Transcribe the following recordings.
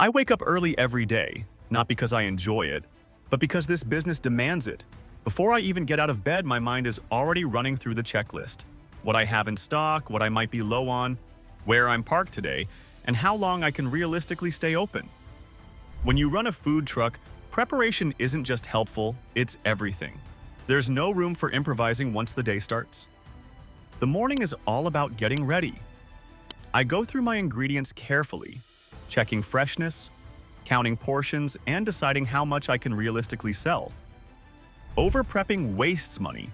I wake up early every day, not because I enjoy it, but because this business demands it. Before I even get out of bed, my mind is already running through the checklist. What I have in stock, what I might be low on, where I'm parked today, and how long I can realistically stay open. When you run a food truck, preparation isn't just helpful, it's everything. There's no room for improvising once the day starts. The morning is all about getting ready. I go through my ingredients carefully, checking freshness, counting portions, and deciding how much I can realistically sell. Over-prepping wastes money,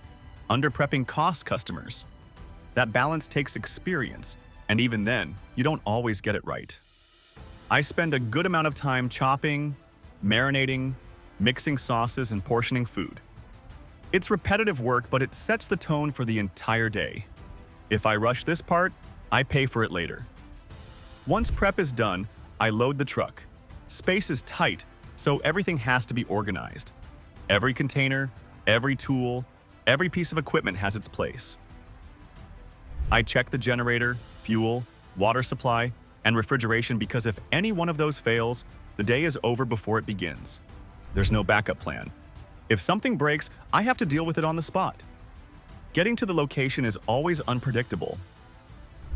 under-prepping costs customers. That balance takes experience, and even then, you don't always get it right. I spend a good amount of time chopping, marinating, mixing sauces, and portioning food. It's repetitive work, but it sets the tone for the entire day. If I rush this part, I pay for it later. Once prep is done, I load the truck. Space is tight, so everything has to be organized. Every container, every tool, every piece of equipment has its place. I check the generator, fuel, water supply, and refrigeration because if any one of those fails, the day is over before it begins. There's no backup plan. If something breaks, I have to deal with it on the spot. Getting to the location is always unpredictable.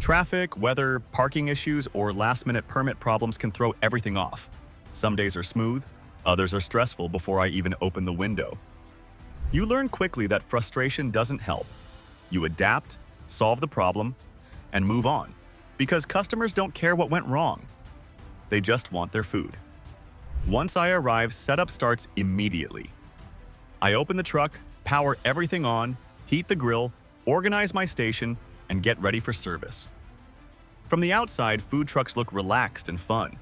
Traffic, weather, parking issues, or last-minute permit problems can throw everything off. Some days are smooth, others are stressful before I even open the window. You learn quickly that frustration doesn't help. You adapt, solve the problem, and move on, because customers don't care what went wrong. They just want their food. Once I arrive, setup starts immediately. I open the truck, power everything on, heat the grill, organize my station, and get ready for service. From the outside, food trucks look relaxed and fun.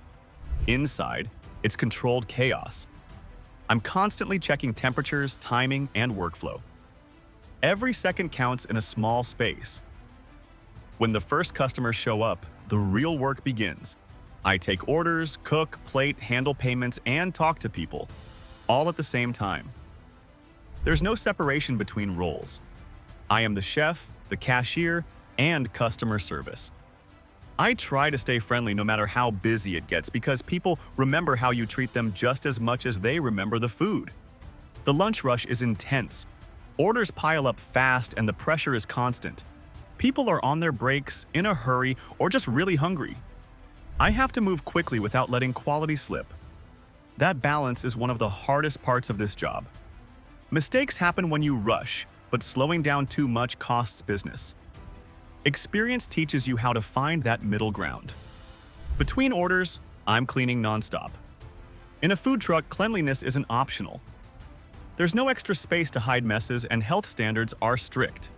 Inside, it's controlled chaos. I'm constantly checking temperatures, timing, and workflow. Every second counts in a small space. When the first customers show up, the real work begins. I take orders, cook, plate, handle payments, and talk to people, all at the same time. There's no separation between roles. I am the chef, the cashier, and customer service. I try to stay friendly no matter how busy it gets because people remember how you treat them just as much as they remember the food. The lunch rush is intense. Orders pile up fast and the pressure is constant. People are on their breaks, in a hurry, or just really hungry. I have to move quickly without letting quality slip. That balance is one of the hardest parts of this job. Mistakes happen when you rush, but slowing down too much costs business. Experience teaches you how to find that middle ground. Between orders, I'm cleaning nonstop. In a food truck, cleanliness isn't optional. There's no extra space to hide messes, and health standards are strict.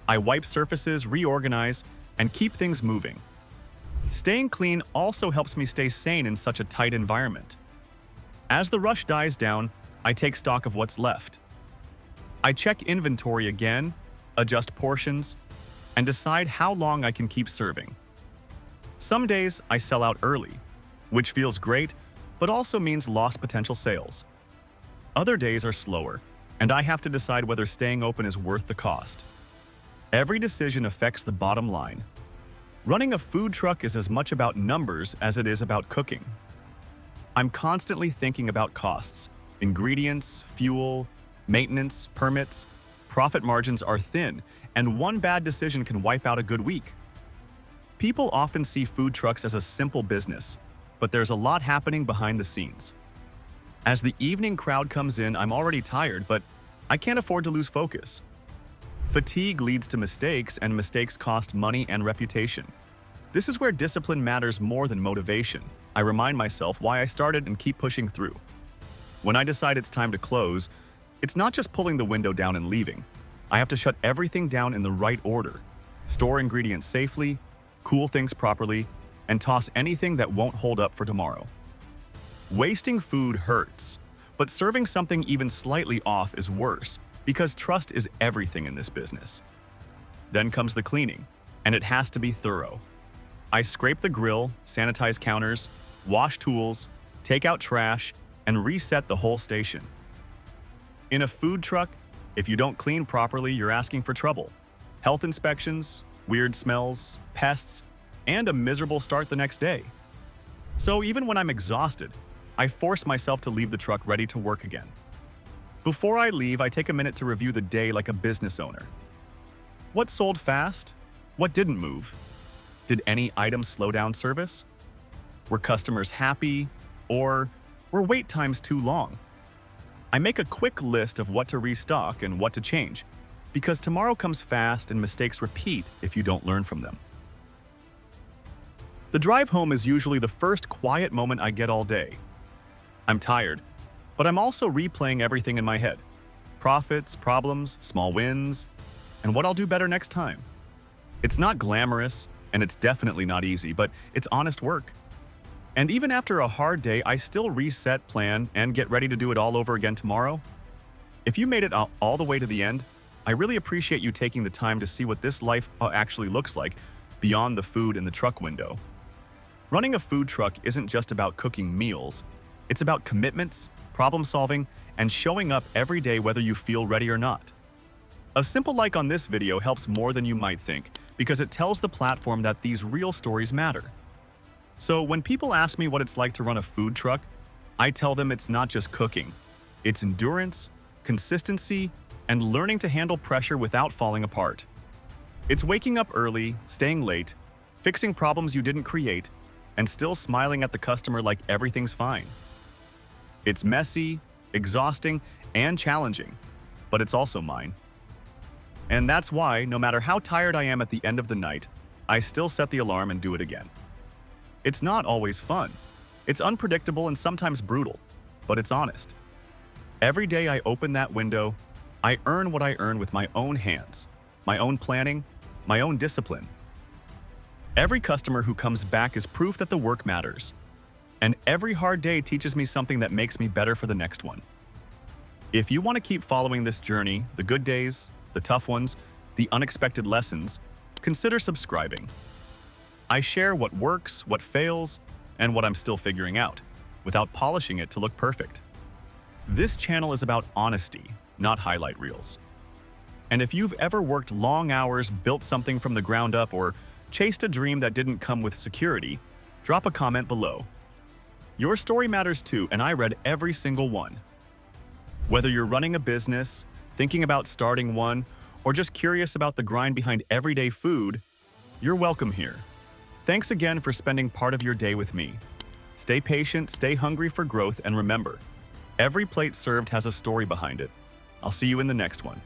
I wipe surfaces, reorganize, and keep things moving. Staying clean also helps me stay sane in such a tight environment. As the rush dies down, I take stock of what's left. I check inventory again, adjust portions, and decide how long I can keep serving. Some days I sell out early, which feels great, but also means lost potential sales. Other days are slower, and I have to decide whether staying open is worth the cost. Every decision affects the bottom line. Running a food truck is as much about numbers as it is about cooking. I'm constantly thinking about costs. Ingredients, fuel, maintenance, permits. Profit margins are thin, and one bad decision can wipe out a good week. People often see food trucks as a simple business, but there's a lot happening behind the scenes. As the evening crowd comes in, I'm already tired, but I can't afford to lose focus. Fatigue leads to mistakes, and mistakes cost money and reputation. This is where discipline matters more than motivation. I remind myself why I started and keep pushing through. When I decide it's time to close, it's not just pulling the window down and leaving. I have to shut everything down in the right order, store ingredients safely, cool things properly, and toss anything that won't hold up for tomorrow. Wasting food hurts, but serving something even slightly off is worse because trust is everything in this business. Then comes the cleaning, and it has to be thorough. I scrape the grill, sanitize counters, wash tools, take out trash, and reset the whole station. In a food truck, if you don't clean properly, you're asking for trouble. Health inspections, weird smells, pests, and a miserable start the next day. So even when I'm exhausted, I force myself to leave the truck ready to work again. Before I leave, I take a minute to review the day like a business owner. What sold fast? What didn't move? Did any items slow down service? Were customers happy? Or were wait times too long? I make a quick list of what to restock and what to change, because tomorrow comes fast and mistakes repeat if you don't learn from them. The drive home is usually the first quiet moment I get all day. I'm tired, but I'm also replaying everything in my head. Profits, problems, small wins, and what I'll do better next time. It's not glamorous, and it's definitely not easy, but it's honest work. And even after a hard day, I still reset, plan, and get ready to do it all over again tomorrow. If you made it all the way to the end, I really appreciate you taking the time to see what this life actually looks like beyond the food in the truck window. Running a food truck isn't just about cooking meals. It's about commitments, problem solving, and showing up every day whether you feel ready or not. A simple like on this video helps more than you might think because it tells the platform that these real stories matter. So when people ask me what it's like to run a food truck, I tell them it's not just cooking. It's endurance, consistency, and learning to handle pressure without falling apart. It's waking up early, staying late, fixing problems you didn't create, and still smiling at the customer like everything's fine. It's messy, exhausting, and challenging, but it's also mine. And that's why, no matter how tired I am at the end of the night, I still set the alarm and do it again. It's not always fun. It's unpredictable and sometimes brutal, but it's honest. Every day I open that window, I earn what I earn with my own hands, my own planning, my own discipline. Every customer who comes back is proof that the work matters. And every hard day teaches me something that makes me better for the next one. If you want to keep following this journey, the good days, the tough ones, the unexpected lessons, consider subscribing. I share what works, what fails, and what I'm still figuring out, without polishing it to look perfect. This channel is about honesty, not highlight reels. And if you've ever worked long hours, built something from the ground up, or chased a dream that didn't come with security, drop a comment below. Your story matters too, and I read every single one. Whether you're running a business, thinking about starting one, or just curious about the grind behind everyday food, you're welcome here. Thanks again for spending part of your day with me. Stay patient, stay hungry for growth, and remember, every plate served has a story behind it. I'll see you in the next one.